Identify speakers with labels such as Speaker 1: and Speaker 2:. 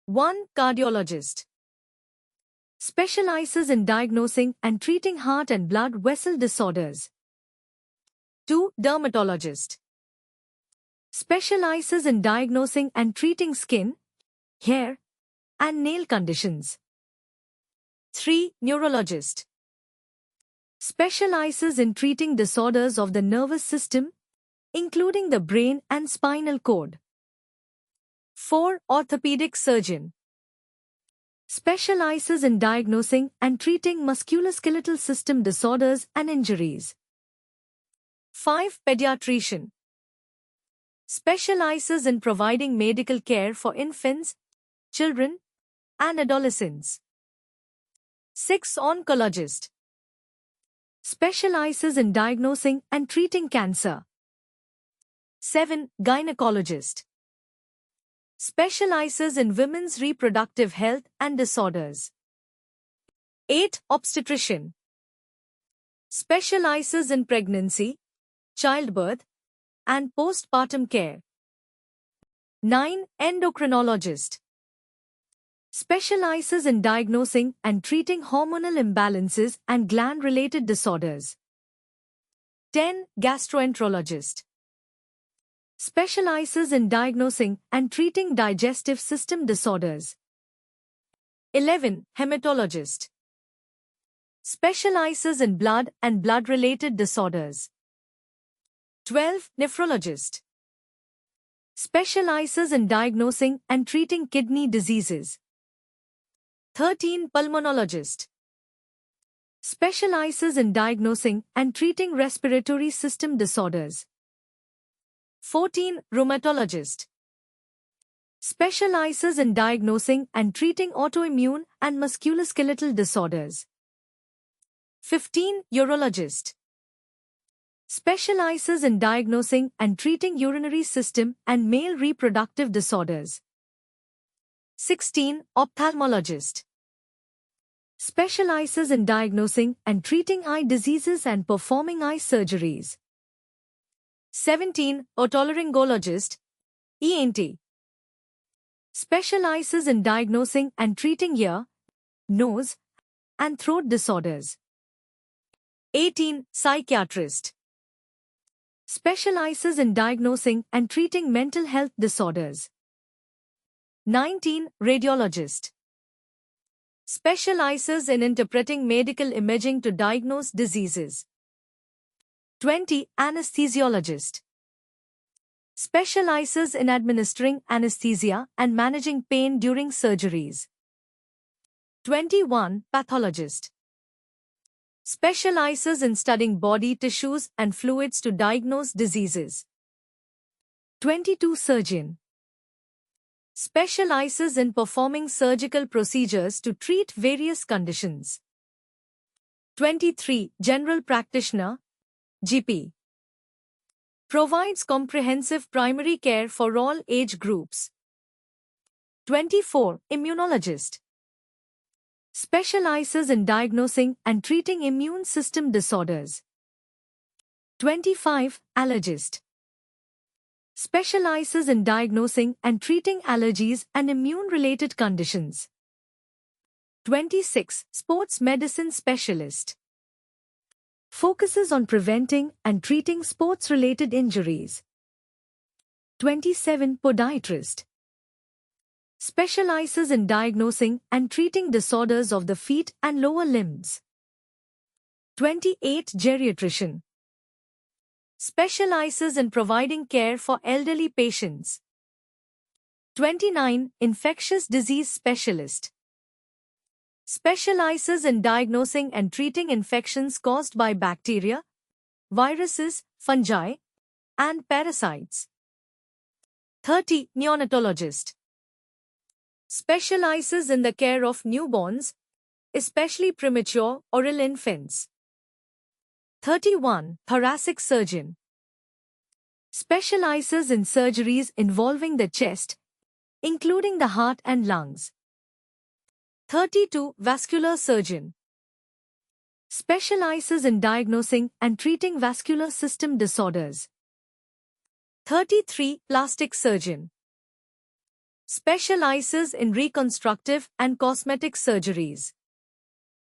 Speaker 1: 1. Cardiologist. Specializes in diagnosing and treating heart and blood vessel disorders. 2. Dermatologist. Specializes in diagnosing and treating skin, hair, and nail conditions. 3. Neurologist. Specializes in treating disorders of the nervous system, including the brain and spinal cord. 4. Orthopedic surgeon. Specializes in diagnosing and treating musculoskeletal system disorders and injuries. 5. Pediatrician. Specializes in providing medical care for infants, children, and adolescents. 6. Oncologist. Specializes in diagnosing and treating cancer. 7. Gynecologist. Specializes in women's reproductive health and disorders. 8. Obstetrician. Specializes in pregnancy, childbirth, and postpartum care. 9. Endocrinologist. Specializes in diagnosing and treating hormonal imbalances and gland-related disorders. 10. Gastroenterologist. Specializes in diagnosing and treating digestive system disorders. 11. Hematologist. Specializes in blood and blood-related disorders. 12. Nephrologist. Specializes in diagnosing and treating kidney diseases. 13. Pulmonologist. Specializes in diagnosing and treating respiratory system disorders. 14. Rheumatologist. Specializes in diagnosing and treating autoimmune and musculoskeletal disorders. 15. Urologist. Specializes in diagnosing and treating urinary system and male reproductive disorders. 16. Ophthalmologist. Specializes in diagnosing and treating eye diseases and performing eye surgeries. 17. Otolaryngologist, ENT. Specializes in diagnosing and treating ear, nose, and throat disorders. 18. Psychiatrist. Specializes in diagnosing and treating mental health disorders. 19. Radiologist. Specializes in interpreting medical imaging to diagnose diseases. 20. Anesthesiologist. Specializes in administering anesthesia and managing pain during surgeries. 21. Pathologist. Specializes in studying body tissues and fluids to diagnose diseases. 22. Surgeon. Specializes in performing surgical procedures to treat various conditions. 23. General practitioner, GP. Provides comprehensive primary care for all age groups. 24. Immunologist. Specializes in diagnosing and treating immune system disorders. 25. Allergist. Specializes in diagnosing and treating allergies and immune-related conditions. 26. Sports medicine specialist. Focuses on preventing and treating sports-related injuries. 27. Podiatrist. Specializes in diagnosing and treating disorders of the feet and lower limbs. 28. Geriatrician. Specializes in providing care for elderly patients. 29. Infectious disease specialist. Specializes in diagnosing and treating infections caused by bacteria, viruses, fungi, and parasites. 30. Neonatologist. Specializes in the care of newborns, especially premature or ill infants. 31. Thoracic surgeon. Specializes in surgeries involving the chest, including the heart and lungs. 32. Vascular surgeon. Specializes in diagnosing and treating vascular system disorders. 33. Plastic surgeon. specializes in reconstructive and cosmetic surgeries.